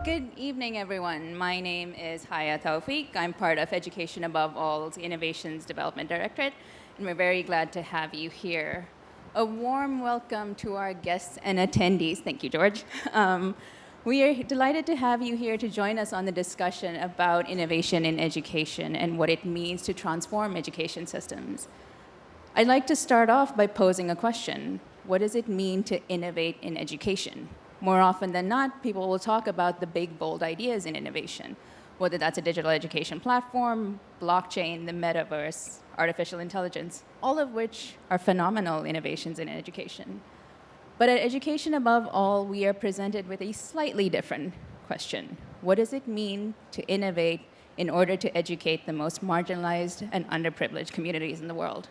Good evening, everyone. My name is Haya Tawfiq. I'm part of Education Above All's Innovations Development Directorate, and we're very glad to have you here. A warm welcome to our guests and attendees. Thank you, George. We are delighted to have you here to join us on the discussion about innovation in education and what it means to transform education systems. I'd like to start off by posing a question. What does it mean to innovate in education? More often than not, people will talk about the big, bold ideas in innovation, whether that's a digital education platform, blockchain, the metaverse, artificial intelligence, all of which are phenomenal innovations in education. But at Education Above All, we are presented with a slightly different question. What does it mean to innovate in order to educate the most marginalized and underprivileged communities in the world?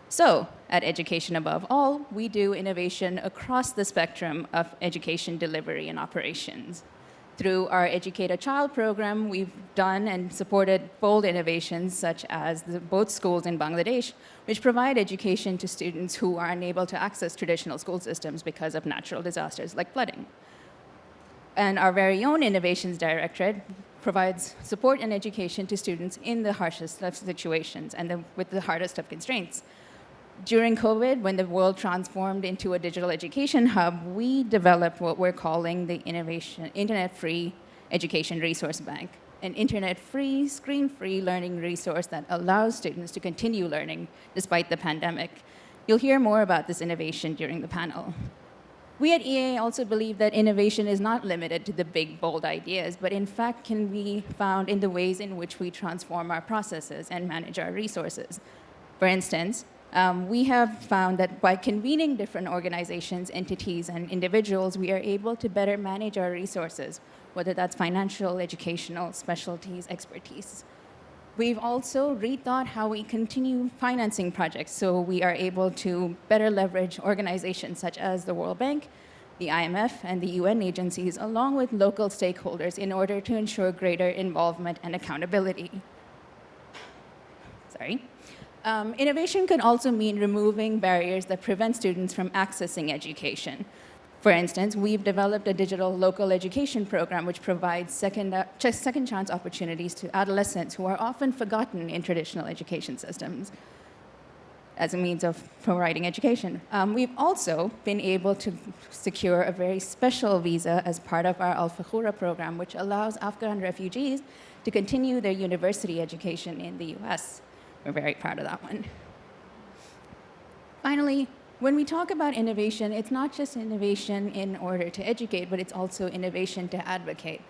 So, at Education Above All, we do innovation across the spectrum of education delivery and operations. Through our Educate a Child program, we've done and supported bold innovations such as both schools in Bangladesh, which provide education to students who are unable to access traditional school systems because of natural disasters like flooding. And our very own Innovations Directorate provides support and education to students in the harshest of situations and with the hardest of constraints. During COVID, when the world transformed into a digital education hub, we developed what we're calling the Internet-Free Education Resource Bank, an internet-free, screen-free learning resource that allows students to continue learning despite the pandemic. You'll hear more about this innovation during the panel. We at EA also believe that innovation is not limited to the big, bold ideas, but in fact can be found in the ways in which we transform our processes and manage our resources. For instance, we have found that by convening different organizations, entities, and individuals, we are able to better manage our resources, whether that's financial, educational, specialties, expertise. We've also rethought how we continue financing projects, so we are able to better leverage organizations such as the World Bank, the IMF, and the UN agencies, along with local stakeholders in order to ensure greater involvement and accountability. Innovation can also mean removing barriers that prevent students from accessing education. For instance, we've developed a digital local education program which provides second chance opportunities to adolescents who are often forgotten in traditional education systems as a means of providing education. We've also been able to secure a very special visa as part of our Al Fakhura program, which allows Afghan refugees to continue their university education in the US. We're very proud of that one. Finally, when we talk about innovation, it's not just innovation in order to educate, but it's also innovation to advocate.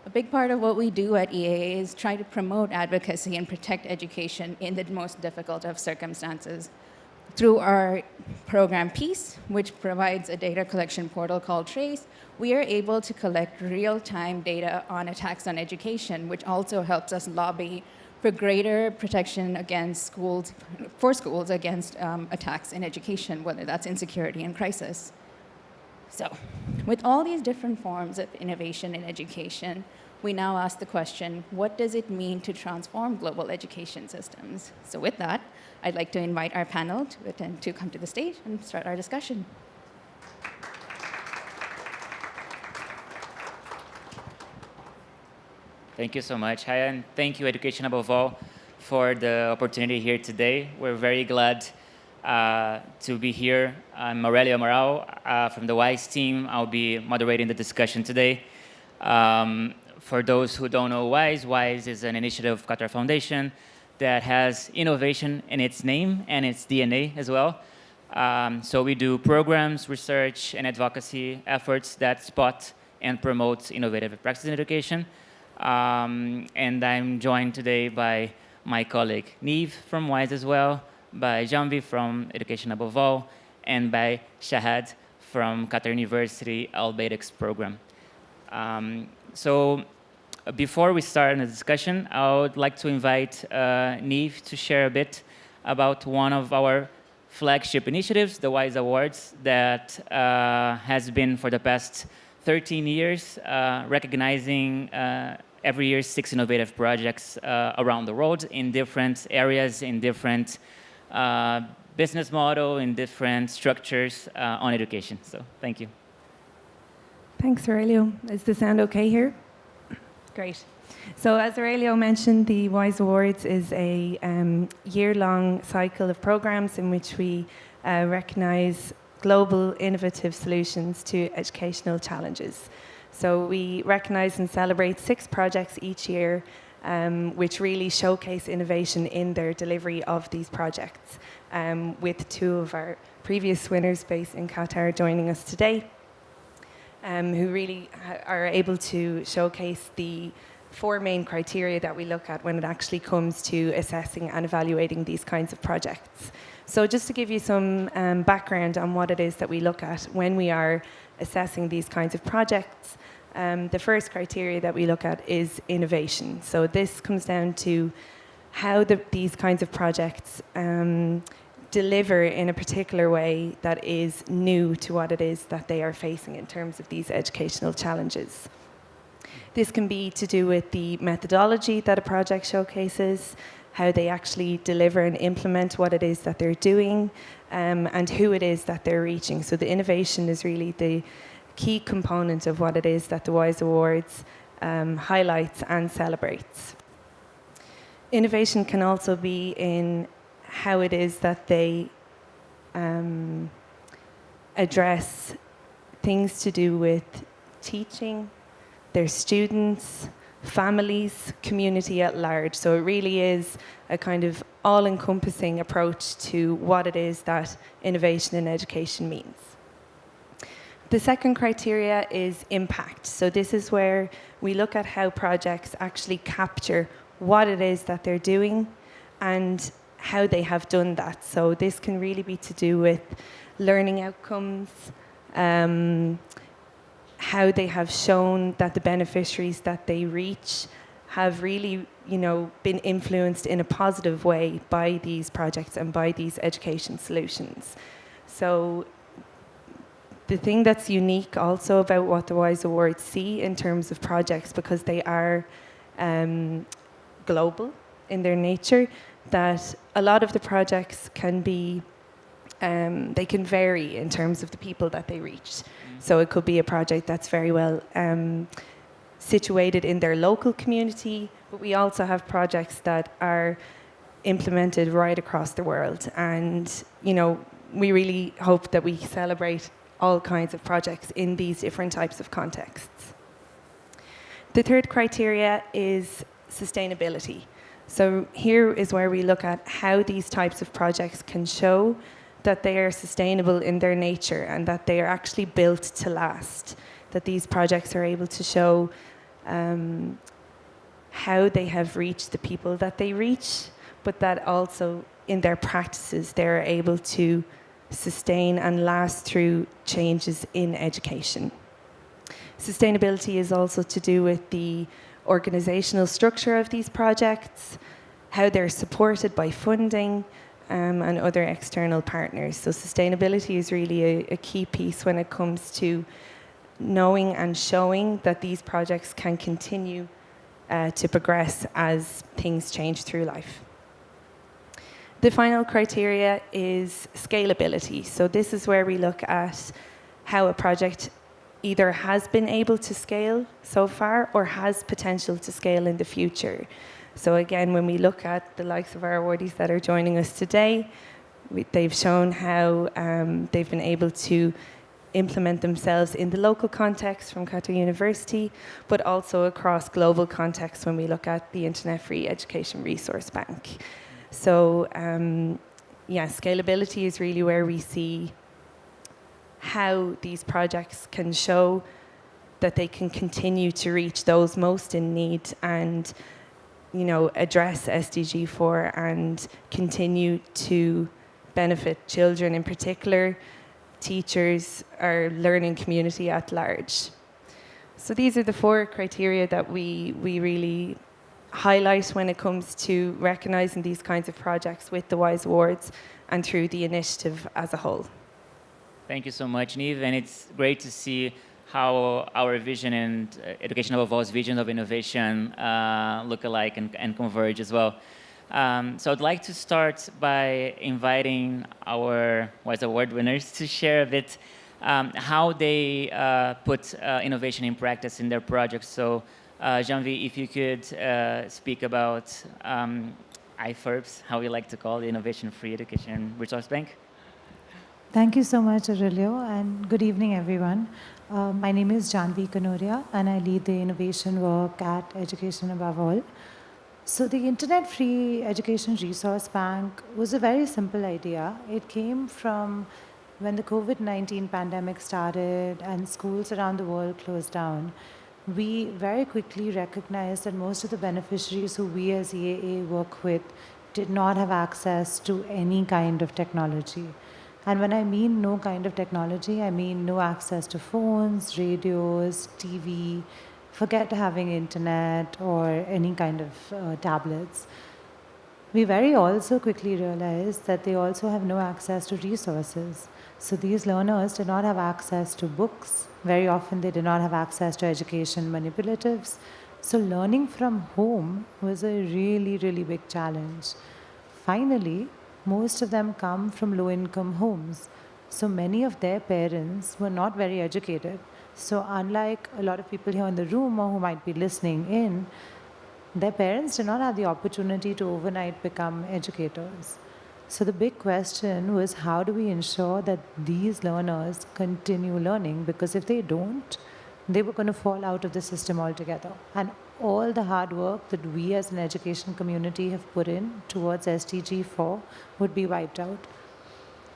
A big part of what we do at EAA is try to promote advocacy and protect education in the most difficult of circumstances. Through our program PEACE, which provides a data collection portal called Trace, we are able to collect real-time data on attacks on education, which also helps us lobby for greater protection against schools against attacks in education, whether that's insecurity and crisis. So, with all these different forms of innovation in education, we now ask the question, what does it mean to transform global education systems? So with that, I'd like to invite our panel to come to the stage and start our discussion. Thank you so much, Haya, and thank you, Education Above All, for the opportunity here today. We're very glad to be here. I'm Aurelio Amaral from the WISE team. I'll be moderating the discussion today. For those who don't know WISE, WISE is an initiative of Qatar Foundation that has innovation in its name and its DNA as well. So we do programs, research, and advocacy efforts that spot and promote innovative practices in education. And I'm joined today by my colleague Neve from WISE as well, by Janvi from Education Above All, and by Shahad from Qatar University Al-Badex program. So before we start the discussion, I would like to invite Neve to share a bit about one of our flagship initiatives, the WISE Awards, that has been for the past 13 years, recognizing every year 6 innovative projects around the world in different areas, in different business model, in different structures on education. So thank you. Thanks, Aurelio. Is the sound okay here? Great. So as Aurelio mentioned, the WISE Awards is a year-long cycle of programs in which we recognise global innovative solutions to educational challenges. So we recognise and celebrate 6 projects each year which really showcase innovation in their delivery of these projects, with 2 of our previous winners based in Qatar joining us today, who really are able to showcase the 4 main criteria that we look at when it actually comes to assessing and evaluating these kinds of projects. So just to give you some background on what it is that we look at when we are assessing these kinds of projects, the first criteria that we look at is innovation. So this comes down to how these kinds of projects deliver in a particular way that is new to what it is that they are facing in terms of these educational challenges. This can be to do with the methodology that a project showcases, how they actually deliver and implement what it is that they're doing, and who it is that they're reaching. So the innovation is really the key component of what it is that the WISE Awards highlights and celebrates. Innovation can also be in how it is that they address things to do with teaching, their students, families, community at large. So it really is a kind of all-encompassing approach to what it is that innovation in education means. The second criteria is impact. So this is where we look at how projects actually capture what it is that they're doing and how they have done that. So this can really be to do with learning outcomes, how they have shown that the beneficiaries that they reach have really, been influenced in a positive way by these projects and by these education solutions. So the thing that's unique also about what the WISE Awards see in terms of projects, because they are global in their nature, that a lot of the projects can be they can vary in terms of the people that they reach. So it could be a project that's very well situated in their local community, but we also have projects that are implemented right across the world. And, we really hope that we celebrate all kinds of projects in these different types of contexts. The third criteria is sustainability. So here is where we look at how these types of projects can show that they are sustainable in their nature and that they are actually built to last, that these projects are able to show how they have reached the people that they reach, but that also in their practices they're able to sustain and last through changes in education. Sustainability is also to do with the organizational structure of these projects, how they're supported by funding, and other external partners. So sustainability is really a key piece when it comes to knowing and showing that these projects can continue to progress as things change through life. The final criteria is scalability. So this is where we look at how a project either has been able to scale so far or has potential to scale in the future. So again, when we look at the likes of our awardees that are joining us today, they've shown how they've been able to implement themselves in the local context from Qatar University, but also across global contexts when we look at the Internet Free Education Resource Bank. So scalability is really where we see how these projects can show that they can continue to reach those most in need and address SDG 4 and continue to benefit children in particular, teachers, our learning community at large. So these are the 4 criteria that we really highlight when it comes to recognising these kinds of projects with the WISE Awards and through the initiative as a whole. Thank you so much, Niamh, and it's great to see how our vision and Education Above All's vision of innovation look alike and converge as well. So I'd like to start by inviting our WISE Award winners to share a bit how they put innovation in practice in their projects. So Janvi, if you could speak about IFERBS, how we like to call the Innovation Free Education Resource Bank. Thank you so much, Aurelio, and good evening, everyone. My name is Janvi Kanoria, and I lead the innovation work at Education Above All. So the Internet Free Education Resource Bank was a very simple idea. It came from when the COVID-19 pandemic started and schools around the world closed down. We very quickly recognized that most of the beneficiaries who we as EAA work with did not have access to any kind of technology. And when I mean no kind of technology, I mean no access to phones, radios, TV, forget having internet or any kind of tablets. We very also quickly realized that they also have no access to resources. So these learners did not have access to books. Very often they did not have access to education manipulatives. So learning from home was a really, really big challenge. Finally, most of them come from low-income homes. So many of their parents were not very educated. So unlike a lot of people here in the room or who might be listening in, their parents did not have the opportunity to overnight become educators. So the big question was, how do we ensure that these learners continue learning? Because if they don't, they were going to fall out of the system altogether. And all the hard work that we as an education community have put in towards SDG 4 would be wiped out.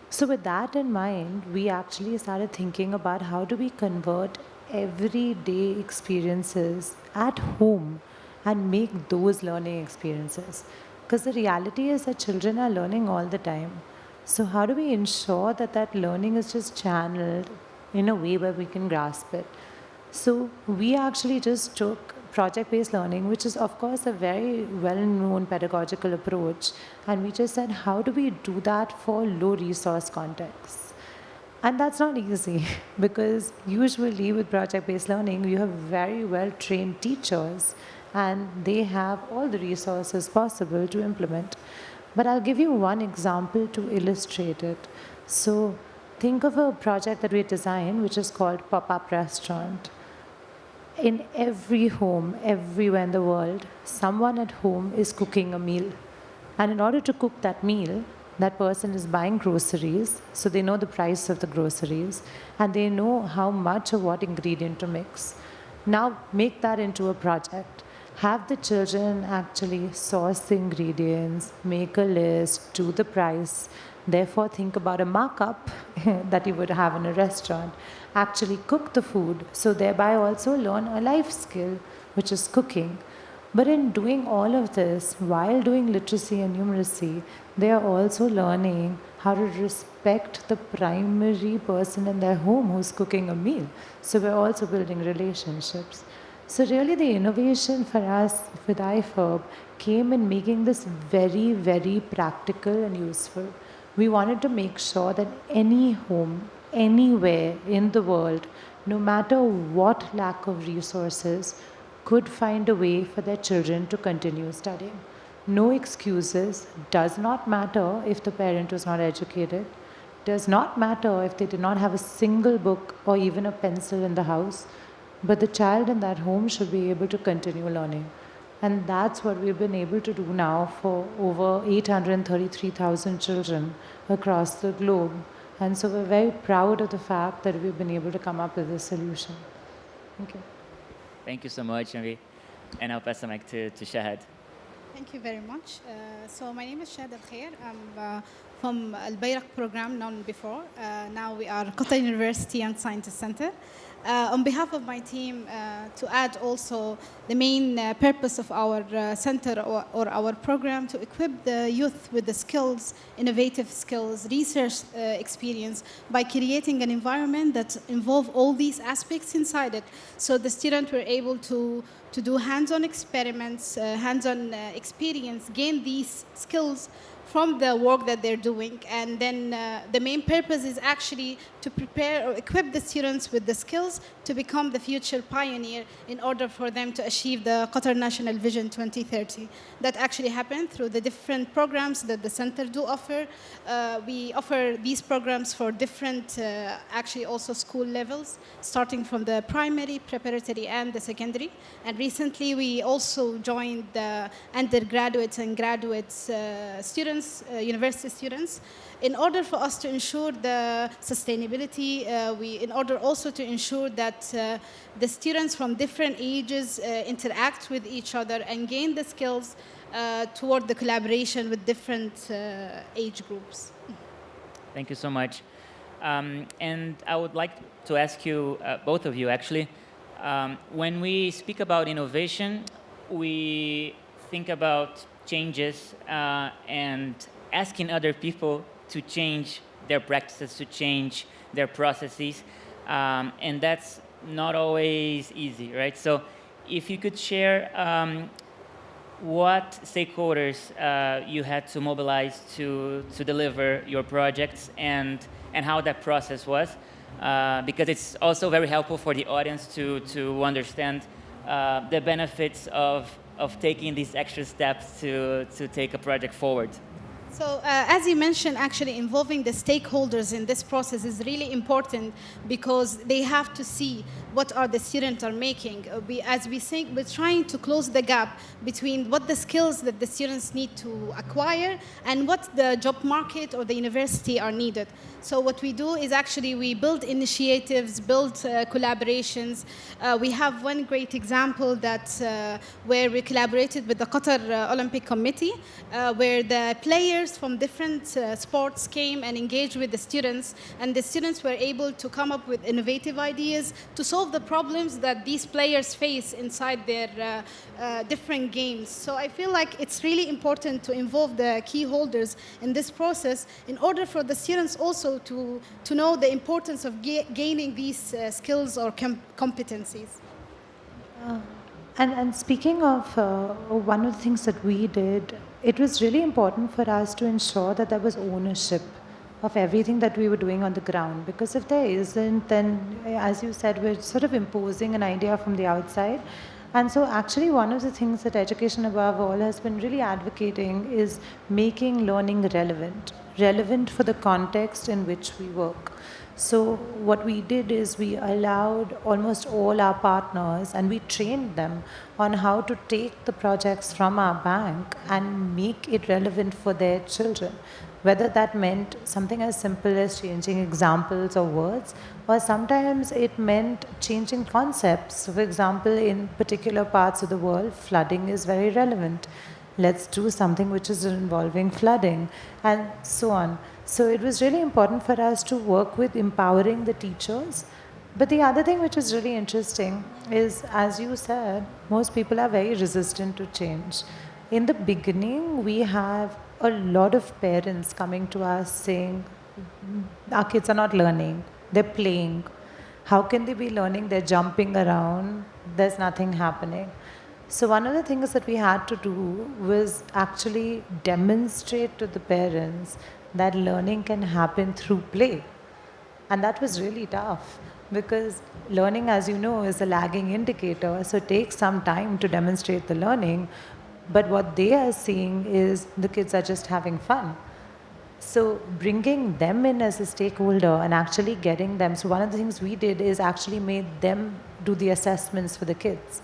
So with that in mind, we actually started thinking about how do we convert everyday experiences at home and make those learning experiences. Because the reality is that children are learning all the time. So how do we ensure that that learning is just channeled in a way where we can grasp it? So we actually just took project-based learning, which is of course a very well-known pedagogical approach, and we just said, how do we do that for low-resource contexts? And that's not easy because usually with project-based learning, you have very well-trained teachers and they have all the resources possible to implement. But I'll give you one example to illustrate it. So think of a project that we designed, which is called Pop-Up Restaurant. In every home, everywhere in the world, someone at home is cooking a meal. And in order to cook that meal, that person is buying groceries, so they know the price of the groceries, and they know how much or what ingredient to mix. Now, make that into a project. Have the children actually source the ingredients, make a list, do the price, therefore think about a markup that you would have in a restaurant. Actually cook the food, so thereby also learn a life skill, which is cooking. But in doing all of this, while doing literacy and numeracy, they are also learning how to respect the primary person in their home who's cooking a meal. So we're also building relationships. So really the innovation for us with IFERB came in making this very, very practical and useful. We wanted to make sure that any home, anywhere in the world, no matter what lack of resources, could find a way for their children to continue studying. No excuses, does not matter if the parent was not educated, does not matter if they did not have a single book or even a pencil in the house, but the child in that home should be able to continue learning. And that's what we've been able to do now for over 833,000 children across the globe. And so we're very proud of the fact that we've been able to come up with this solution. Thank you. Thank you so much, Janvi. And I'll pass the mic to Shahad. Thank you very much. So my name is Shahad Al Khair. I'm from Al Bayrak program, known before. Now we are Qatar University Young Scientist Center. On behalf of my team, to add also the main purpose of our center or our program to equip the youth with the skills, innovative skills, research experience by creating an environment that involve all these aspects inside it. So the students were able to do hands-on experiments, hands-on experience, gain these skills from the work that they're doing. And then the main purpose is actually to prepare or equip the students with the skills to become the future pioneer in order for them to achieve the Qatar National Vision 2030. That actually happened through the different programs that the center do offer. We offer these programs for different, actually also school levels, starting from the primary, preparatory, and the secondary. And recently we also joined the undergraduate and graduate students, university students, in order for us to ensure the sustainability, in order also to ensure that the students from different ages interact with each other and gain the skills toward the collaboration with different age groups. Thank you so much. And I would like to ask you, both of you actually, when we speak about innovation, we think about changes and asking other people to change their practices, to change their processes, and that's not always easy, right? So if you could share what stakeholders you had to mobilize to deliver your projects and how that process was, because it's also very helpful for the audience to understand the benefits of taking these extra steps to take a project forward. So as you mentioned, actually involving the stakeholders in this process is really important because they have to see what are the students are making. As we say, we're trying to close the gap between what the skills that the students need to acquire and what the job market or the university are needed. So what we do is actually we build initiatives, build collaborations. We have one great example that where we collaborated with the Qatar Olympic Committee, where the players from different sports came and engaged with the students, and the students were able to come up with innovative ideas to solve the problems that these players face inside their different games. So I feel like it's really important to involve the key holders in this process in order for the students also to know the importance of gaining these skills or competencies. And speaking of one of the things that we did, it was really important for us to ensure that there was ownership of everything that we were doing on the ground. Because if there isn't, then, as you said, we're sort of imposing an idea from the outside. And so actually one of the things that Education Above All has been really advocating is making learning relevant for the context in which we work. So what we did is we allowed almost all our partners and we trained them on how to take the projects from our bank and make it relevant for their children. Whether that meant something as simple as changing examples or words, or sometimes it meant changing concepts. So for example, in particular parts of the world, flooding is very relevant. Let's do something which is involving flooding, and so on. So it was really important for us to work with empowering the teachers. But the other thing which is really interesting is, as you said, most people are very resistant to change. In the beginning, we have a lot of parents coming to us saying, our kids are not learning, they're playing. How can they be learning? They're jumping around, there's nothing happening. So one of the things that we had to do was actually demonstrate to the parents that learning can happen through play. And that was really tough because learning, as you know, is a lagging indicator. So it takes some time to demonstrate the learning. But what they are seeing is the kids are just having fun. So bringing them in as a stakeholder and actually getting them. So one of the things we did is actually made them do the assessments for the kids.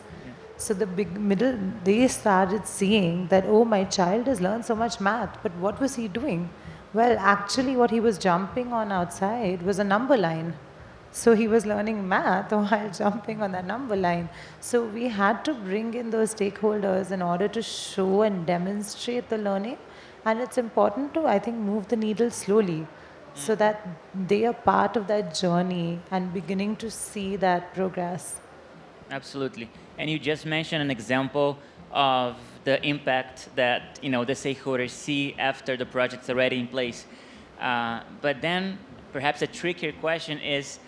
So the middle, they started seeing that, oh, my child has learned so much math, but what was he doing? Well, actually what he was jumping on outside was a number line. So he was learning math while jumping on that number line. So we had to bring in those stakeholders in order to show and demonstrate the learning. And it's important to, I think, move the needle slowly so that they are part of that journey and beginning to see that progress. Absolutely. And you just mentioned an example of the impact that the stakeholders see after the project's already in place. But then perhaps a trickier question is,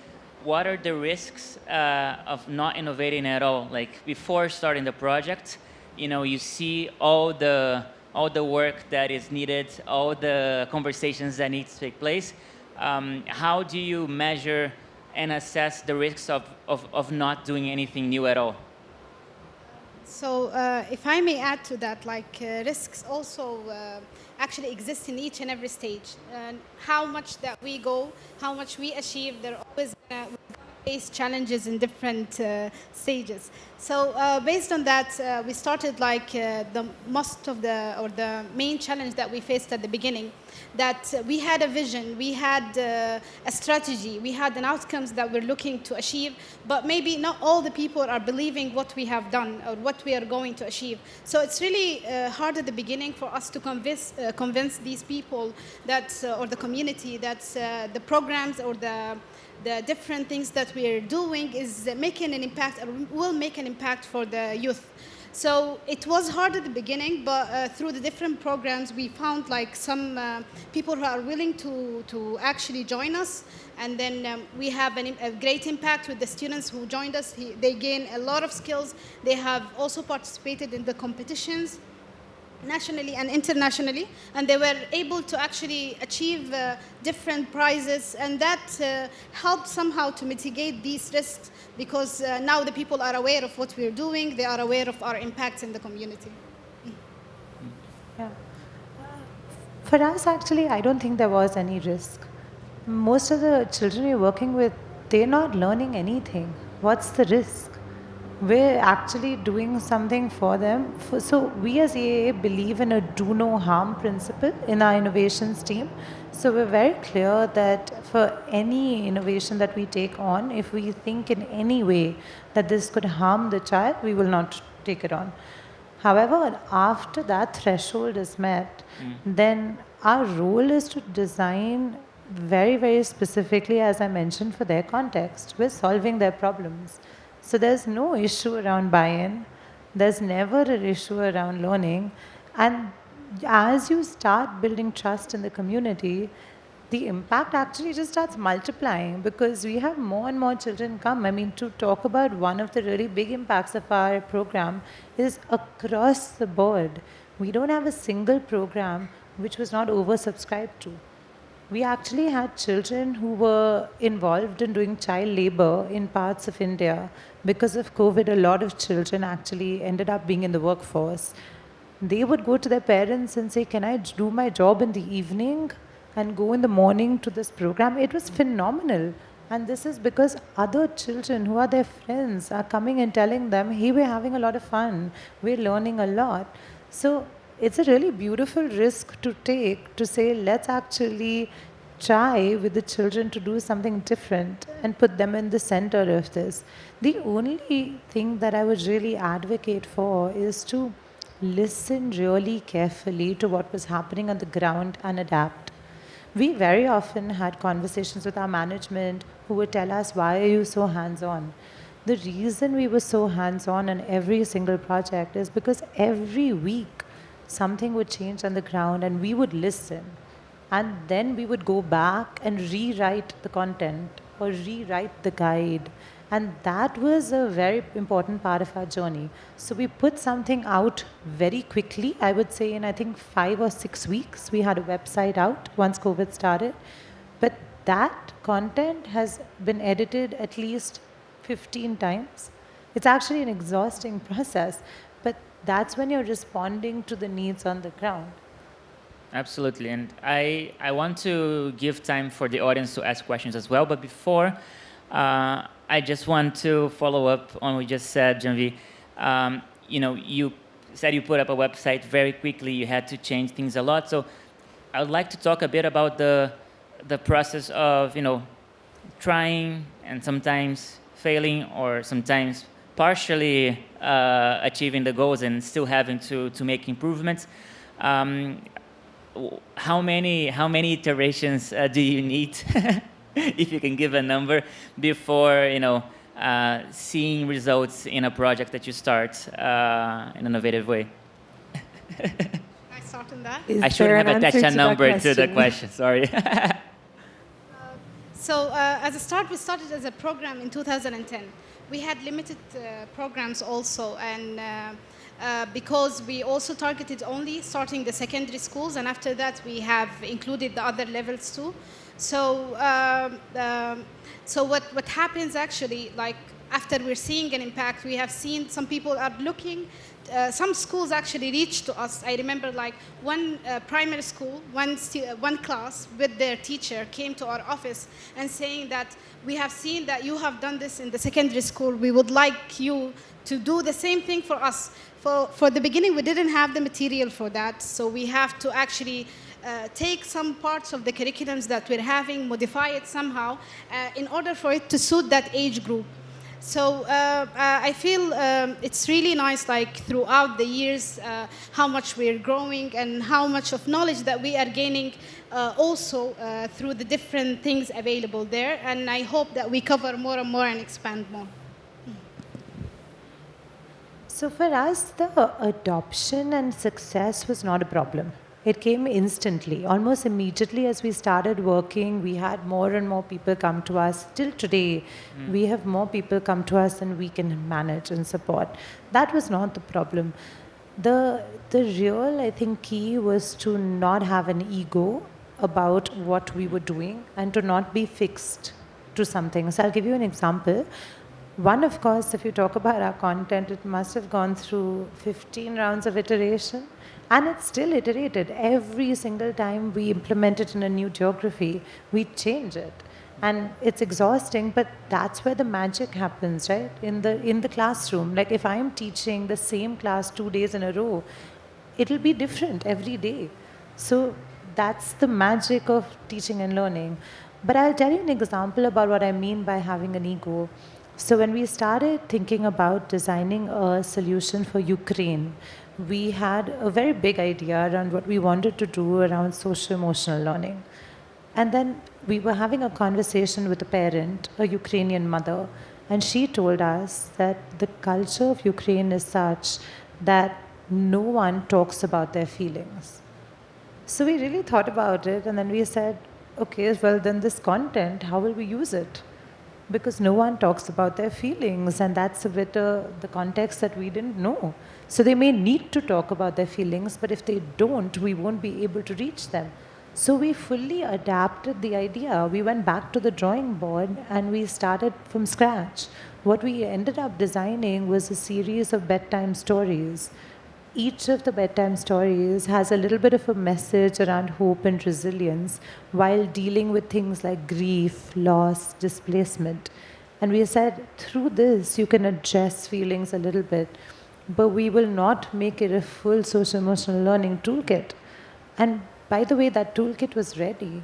what are the risks of not innovating at all? Like before starting the project, you see all the all the work that is needed, all the conversations that need to take place. How do you measure and assess the risks of not doing anything new at all? So if I may add to that, like risks also actually exist in each and every stage. How much that we go, how much we achieve, there are always face challenges in different stages. So based on that, we started like the main challenge that we faced at the beginning, that we had a vision, we had a strategy, we had an outcomes that we're looking to achieve, but maybe not all the people are believing what we have done or what we are going to achieve. So it's really hard at the beginning for us to convince these people that, or the community, that the programs or the different things that we're doing is making an impact, or will make an impact for the youth. So it was hard at the beginning, but through the different programs, we found like some people who are willing to actually join us. And then we have a great impact with the students who joined us. They gain a lot of skills. They have also participated in the competitions, nationally and internationally, and they were able to actually achieve different prizes, and that helped somehow to mitigate these risks, because now the people are aware of what we're doing, they are aware of our impacts in the community. Yeah. For us, actually, I don't think there was any risk. Most of the children we're working with, they're not learning anything. What's the risk? We're actually doing something for them. So we as EAA believe in a do no harm principle in our innovations team. So we're very clear that for any innovation that we take on, if we think in any way that this could harm the child, we will not take it on. However, after that threshold is met, then our role is to design very, very specifically, as I mentioned, for their context. We're solving their problems. So there's no issue around buy-in. There's never an issue around learning. And as you start building trust in the community, the impact actually just starts multiplying, because we have more and more children come. I mean, to talk about one of the really big impacts of our program is across the board. We don't have a single program which was not oversubscribed to. We actually had children who were involved in doing child labor in parts of India. Because of COVID, a lot of children actually ended up being in the workforce. They would go to their parents and say, "Can I do my job in the evening and go in the morning to this program?" It was phenomenal. And this is because other children who are their friends are coming and telling them, "Hey, we're having a lot of fun. We're learning a lot." So it's a really beautiful risk to take, to say, let's actually try with the children to do something different and put them in the center of this. The only thing that I would really advocate for is to listen really carefully to what was happening on the ground and adapt. We very often had conversations with our management who would tell us, "Why are you so hands-on?" The reason we were so hands-on on every single project is because every week something would change on the ground and we would listen. And then we would go back and rewrite the content or rewrite the guide. And that was a very important part of our journey. So we put something out very quickly. I would say in, I think, 5 or 6 weeks, we had a website out once COVID started. But that content has been edited at least 15 times. It's actually an exhausting process. But that's when you're responding to the needs on the ground. Absolutely. And I want to give time for the audience to ask questions as well. But before, I just want to follow up on what you just said, Janvi. You said you put up a website very quickly. You had to change things a lot. So I would like to talk a bit about the process of, trying and sometimes failing, or sometimes partially achieving the goals and still having to make improvements. How many iterations do you need, if you can give a number, before seeing results in a project that you start in an innovative way? I start on that. Is I should there have an attached answer a to number that to the question? question. Sorry. So as a start, we started as a program in 2010. We had limited programs also, and because we also targeted only starting the secondary schools, and after that we have included the other levels too. So, so what happens actually, like after we're seeing an impact, we have seen some people are looking. Some schools actually reached to us. I remember like one primary school, one class with their teacher came to our office and saying that we have seen that you have done this in the secondary school. We would like you to do the same thing for us. For the beginning, we didn't have the material for that, so we have to actually take some parts of the curriculums that we're having, modify it somehow in order for it to suit that age group. So I feel it's really nice, like throughout the years, how much we're growing and how much of knowledge that we are gaining also through the different things available there. And I hope that we cover more and more and expand more. So for us, the adoption and success was not a problem. It came instantly, almost immediately as we started working. We had more and more people come to us. Till today, we have more people come to us than we can manage and support. That was not the problem. The real, I think, key was to not have an ego about what we were doing and to not be fixed to something. So I'll give you an example. One, of course, if you talk about our content, it must have gone through 15 rounds of iteration, and it's still iterated. Every single time we implement it in a new geography, we change it. And it's exhausting, but that's where the magic happens, right? In the classroom. Like if I'm teaching the same class 2 days in a row, it'll be different every day. So that's the magic of teaching and learning. But I'll tell you an example about what I mean by having an ego. So when we started thinking about designing a solution for Ukraine, we had a very big idea around what we wanted to do around social-emotional learning. And then we were having a conversation with a parent, a Ukrainian mother, and she told us that the culture of Ukraine is such that no one talks about their feelings. So we really thought about it, and then we said, okay, well then this content, how will we use it? Because no one talks about their feelings, and that's a bit the context that we didn't know. So they may need to talk about their feelings, but if they don't, we won't be able to reach them. So we fully adapted the idea. We went back to the drawing board and we started from scratch. What we ended up designing was a series of bedtime stories. Each of the bedtime stories has a little bit of a message around hope and resilience while dealing with things like grief, loss, displacement. And we said, through this, you can address feelings a little bit, but we will not make it a full social-emotional learning toolkit. And by the way, that toolkit was ready.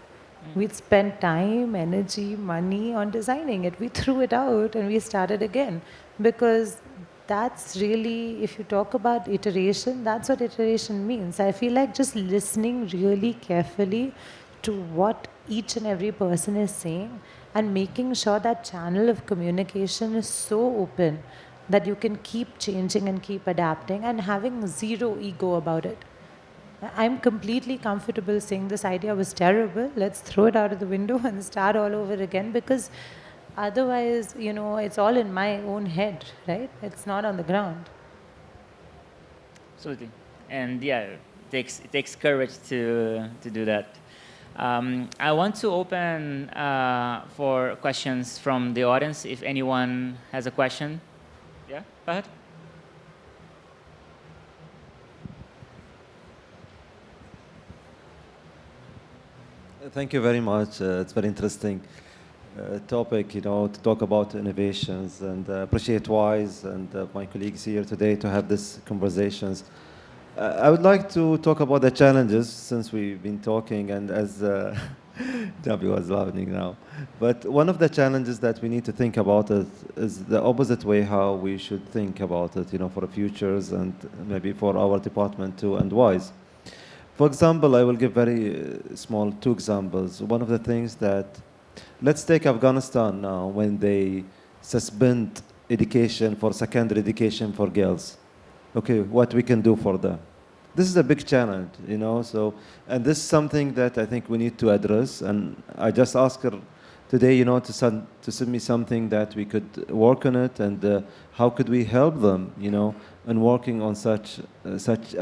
We'd spent time, energy, money on designing it. We threw it out and we started again, because that's really, if you talk about iteration, that's what iteration means. I feel like just listening really carefully to what each and every person is saying and making sure that channel of communication is so open that you can keep changing and keep adapting and having zero ego about it. I'm completely comfortable saying this idea was terrible. Let's throw it out of the window and start all over again, because otherwise, you know, it's all in my own head, right? It's not on the ground. Absolutely. And yeah, it takes courage to do that. I want to open for questions from the audience. If anyone has a question. Yeah, go ahead. Thank you very much. It's very interesting topic, you know, to talk about innovations, and appreciate Wise and my colleagues here today to have these conversations. I would like to talk about the challenges, since we've been talking, and as Jabi was laughing now. But one of the challenges that we need to think about it is the opposite way how we should think about it, you know, for the futures and maybe for our department too, and Wise. For example, I will give very small 2 examples. One of the things that, let's take Afghanistan now, when they suspend education for secondary education for girls. Okay, what we can do for them. This is a big challenge, you know, so, and this is something that I think we need to address, and I just asked her today, to send me something that we could work on it, and how could we help them, in working on such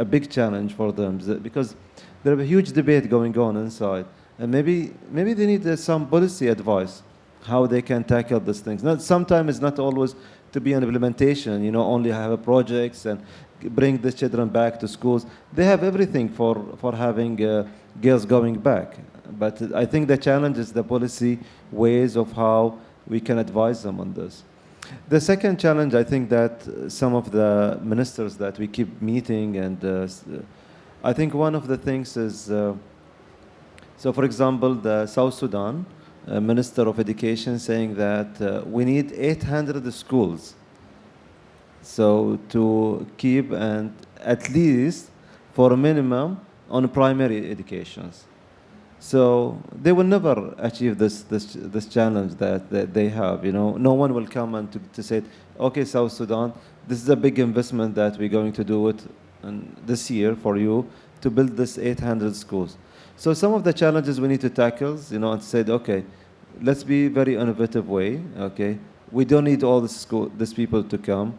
a big challenge for them, because there's a huge debate going on inside, and maybe they need some policy advice how they can tackle these things. Sometimes it's not always to be an implementation, only have projects and bring the children back to schools. They have everything for having girls going back. But I think the challenge is the policy ways of how we can advise them on this. The second challenge, I think that some of the ministers that we keep meeting, and I think one of the things is, so for example, the South Sudan Minister of Education saying that we need 800 schools. So to keep, and at least for a minimum on primary educations. So they will never achieve this challenge that they have. No one will come and to say, okay, South Sudan, this is a big investment that we're going to do it this year for you to build this 800 schools. So some of the challenges we need to tackle, and said, okay, let's be very innovative way. Okay, we don't need all these people to come.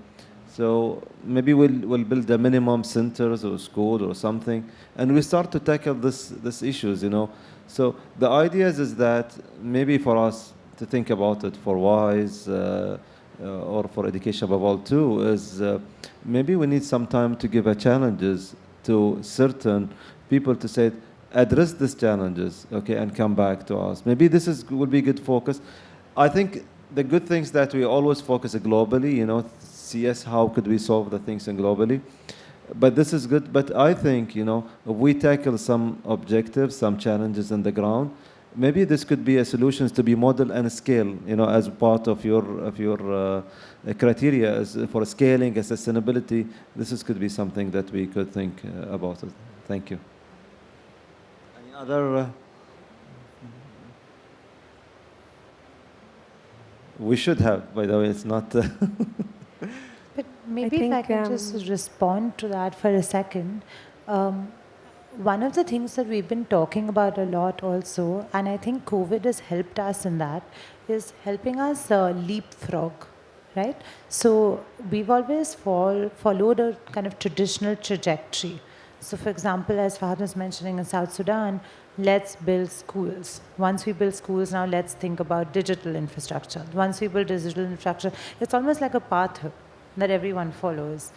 So maybe we'll build a minimum centers or school or something, and we start to tackle this issues. So the idea is that maybe for us to think about it for WISE or for education above all too is maybe we need some time to give a challenges to certain people to say address these challenges, okay, and come back to us. Maybe this will be good focus. I think the good things that we always focus globally, CS, how could we solve the things in globally? But this is good. But I think, if we tackle some objectives, some challenges on the ground, maybe this could be a solution to be model and scale, as part of your criteria for scaling and sustainability. This could be something that we could think about it. Thank you. Any other? We should have, by the way, it's not. But maybe if I can just respond to that for a second. One of the things that we've been talking about a lot also, and I think COVID has helped us in that, is helping us leapfrog, right? So we've always followed a kind of traditional trajectory. So for example, as Fahad was mentioning in South Sudan, let's build schools. Once we build schools, now let's think about digital infrastructure. Once we build digital infrastructure, it's almost like a path that everyone follows.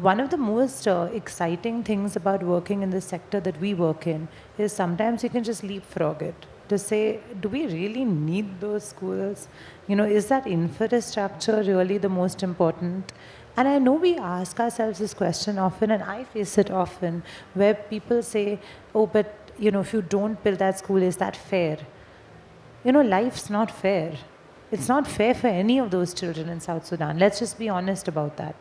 One of the most exciting things about working in the sector that we work in is sometimes you can just leapfrog it to say, do we really need those schools? Is that infrastructure really the most important? And I know we ask ourselves this question often, and I face it often, where people say, oh, but if you don't build that school, is that fair? Life's not fair. It's not fair for any of those children in South Sudan. Let's just be honest about that.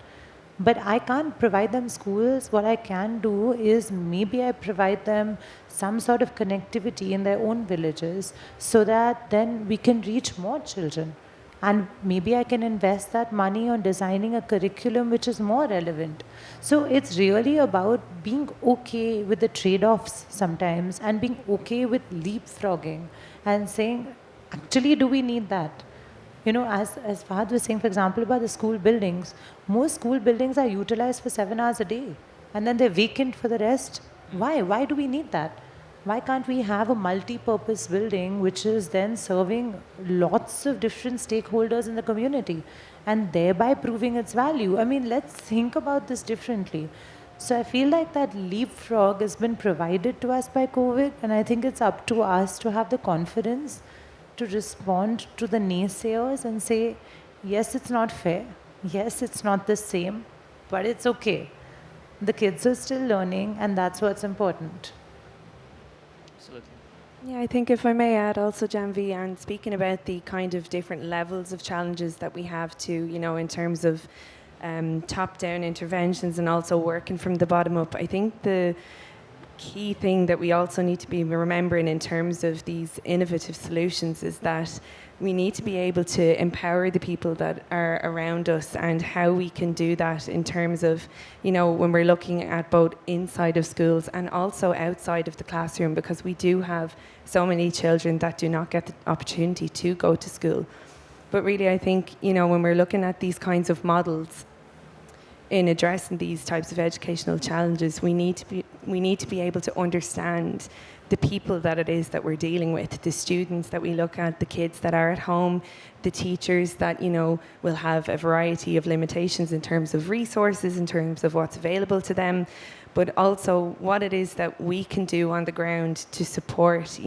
But I can't provide them schools. What I can do is maybe I provide them some sort of connectivity in their own villages so that then we can reach more children. And maybe I can invest that money on designing a curriculum which is more relevant. So it's really about being okay with the trade-offs sometimes and being okay with leapfrogging and saying, actually, do we need that? As Fahad was saying, for example, about the school buildings, most school buildings are utilized for 7 hours a day, and then they're vacant for the rest. Why? Why do we need that? Why can't we have a multi-purpose building which is then serving lots of different stakeholders in the community and thereby proving its value? I mean, let's think about this differently. So I feel like that leapfrog has been provided to us by COVID, and I think it's up to us to have the confidence to respond to the naysayers and say, yes, it's not fair. Yes, it's not the same, but it's okay. The kids are still learning, and that's what's important. Absolutely. Yeah, I think if I may add also, Janvi, and speaking about the kind of different levels of challenges that we have to, in terms of top-down interventions and also working from the bottom up, I think key thing that we also need to be remembering in terms of these innovative solutions is that we need to be able to empower the people that are around us, and how we can do that in terms of, when we're looking at both inside of schools and also outside of the classroom, because we do have so many children that do not get the opportunity to go to school. But really, I think, when we're looking at these kinds of models in addressing these types of educational challenges, we need to be able to understand the people that it is that we're dealing with, the students that we look at, the kids that are at home, the teachers that, will have a variety of limitations in terms of resources, in terms of what's available to them, but also what it is that we can do on the ground to support,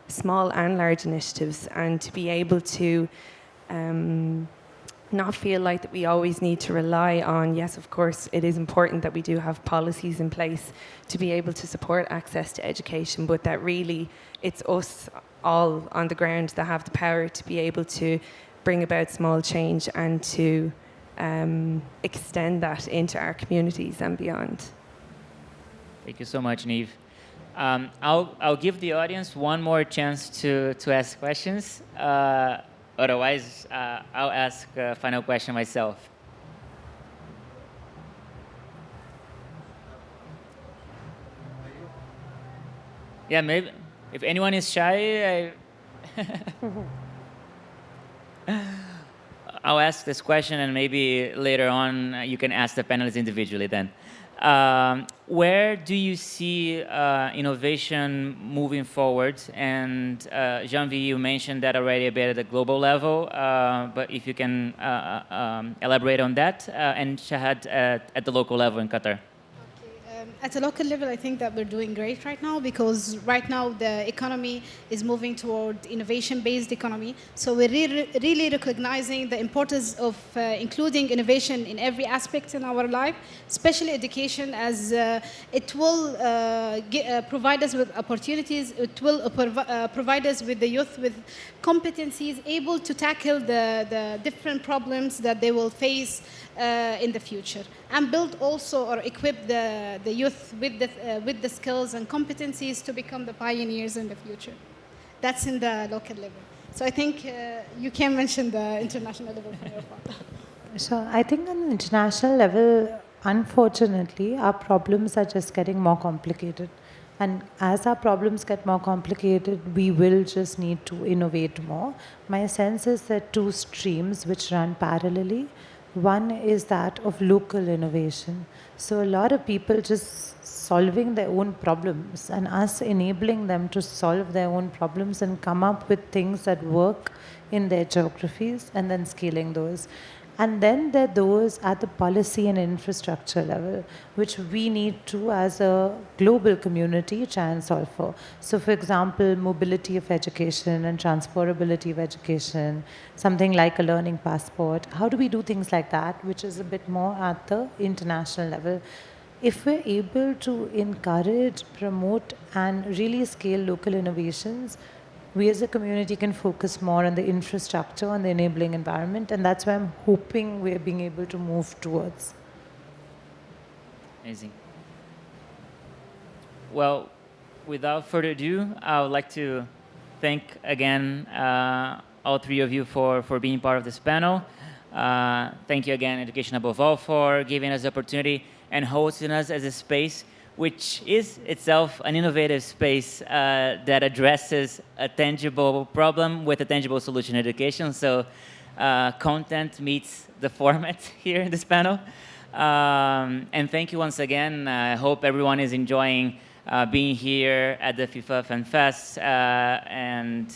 small and large initiatives, and to be able to not feel like that we always need to rely on, yes, of course, it is important that we do have policies in place to be able to support access to education, but that really it's us all on the ground that have the power to be able to bring about small change and to extend that into our communities and beyond. Thank you so much, Neve. I'll give the audience one more chance to ask questions. Otherwise, I'll ask a final question myself. Yeah, maybe if anyone is shy, I'll ask this question, and maybe later on you can ask the panelists individually then. Where do you see innovation moving forward? And Jean-V, you mentioned that already a bit at the global level, but if you can elaborate on that, and Shahad at the local level in Qatar. At a local level, I think that we're doing great right now, because right now the economy is moving toward innovation-based economy. So we're really recognizing the importance of including innovation in every aspect in our life, especially education, as it will provide us with opportunities. It will provide us with the youth with competencies able to tackle the different problems that they will face in the future, and build also or equip the youth with the skills and competencies to become the pioneers in the future. That's in the local level. So I think you can mention the international level from your part. So I think on the international level, unfortunately, our problems are just getting more complicated. And as our problems get more complicated, we will just need to innovate more. My sense is that two streams which run parallelly. One is that of local innovation. So a lot of people just solving their own problems, and us enabling them to solve their own problems and come up with things that work in their geographies, and then scaling those. And then there are those at the policy and infrastructure level, which we need to, as a global community, try and solve for. So for example, mobility of education and transferability of education, something like a learning passport. How do we do things like that, which is a bit more at the international level? If we're able to encourage, promote, and really scale local innovations, we as a community can focus more on the infrastructure and the enabling environment, and that's why I'm hoping we're being able to move towards. Amazing. Well, without further ado, I would like to thank again all three of you for being part of this panel. Thank you again, Education Above All, for giving us the opportunity and hosting us as a space which is itself an innovative space that addresses a tangible problem with a tangible solution in education. So content meets the format here in this panel. And thank you once again. I hope everyone is enjoying being here at the FIFA Fan Fest and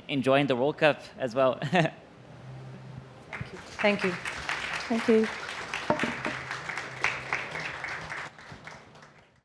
enjoying the World Cup as well. Thank you. Thank you.